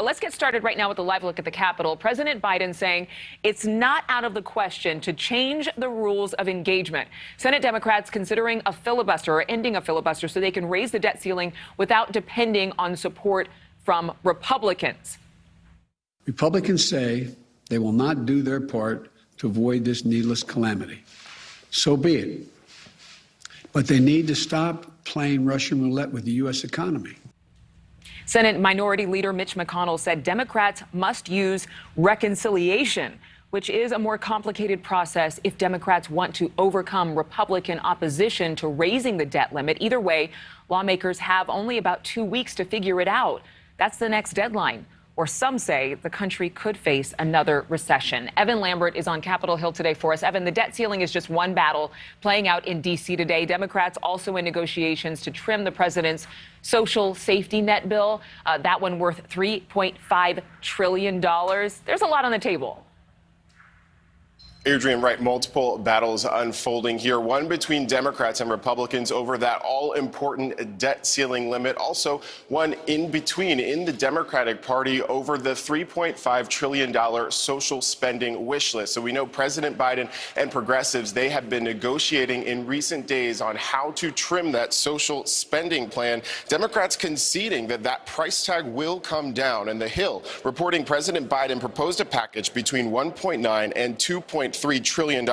Let's get started right now with a live look at the Capitol. President Biden saying it's not out of the question to change the rules of engagement. Senate Democrats considering a filibuster or ending a filibuster so they can raise the debt ceiling without depending on support from Republicans. Republicans say they will not do their part to avoid this needless calamity. So be it. But they need to stop playing Russian roulette with the U.S. economy. Senate Minority Leader Mitch McConnell said Democrats must use reconciliation, which is a more complicated process if Democrats want to overcome Republican opposition to raising the debt limit. Either way, lawmakers have only about 2 weeks to figure it out. That's the next deadline. Or some say the country could face another recession. Evan Lambert is on Capitol Hill today for us. Evan, the debt ceiling is just one battle playing out in D.C. today. Democrats also in negotiations to trim the president's social safety net bill, that one worth $3.5 trillion. There's a lot on the table. Adrian, right, multiple battles unfolding here, one between Democrats and Republicans over that all-important debt ceiling limit, also one in between in the Democratic Party over the $3.5 trillion social spending wish list. So we know President Biden and progressives, they have been negotiating in recent days on how to trim that social spending plan. Democrats conceding that that price tag will come down. And The Hill reporting President Biden proposed a package between $1.9 and $2.3 trillion,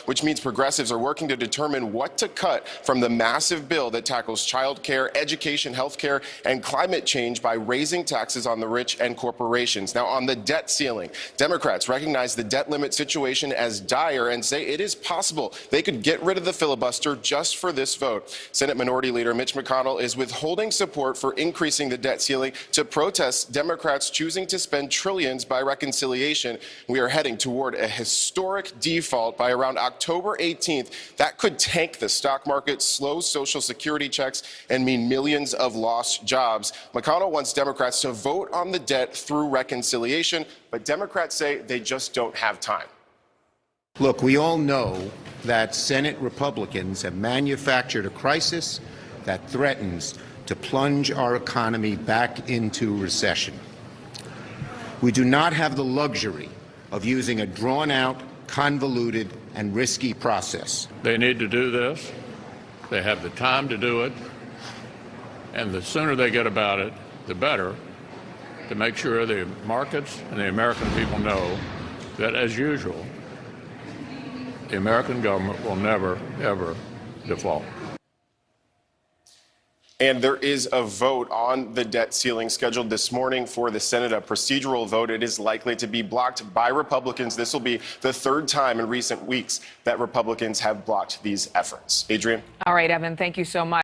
which means progressives are working to determine what to cut from the massive bill that tackles child care, education, health care, and climate change by raising taxes on the rich and corporations. Now, on the debt ceiling, Democrats recognize the debt limit situation as dire and say it is possible they could get rid of the filibuster just for this vote. Senate Minority Leader Mitch McConnell is withholding support for increasing the debt ceiling to protest Democrats choosing to spend trillions by reconciliation. We are heading toward a historic default by around October 18th. That could tank the stock market, slow Social Security checks, and mean millions of lost jobs. McConnell wants Democrats to vote on the debt through reconciliation, but Democrats say they just don't have time. Look, we all know that Senate Republicans have manufactured a crisis that threatens to plunge our economy back into recession. We do not have the luxury of using a drawn-out, convoluted, and risky process. They need to do this. They have the time to do it. And the sooner they get about it, the better, to make sure the markets and the American people know that, as usual, the American government will never, ever default. And there is a vote on the debt ceiling scheduled this morning for the Senate, a procedural vote. It is likely to be blocked by Republicans. This will be the third time in recent weeks that Republicans have blocked these efforts. Adrian? All right, Evan, thank you so much.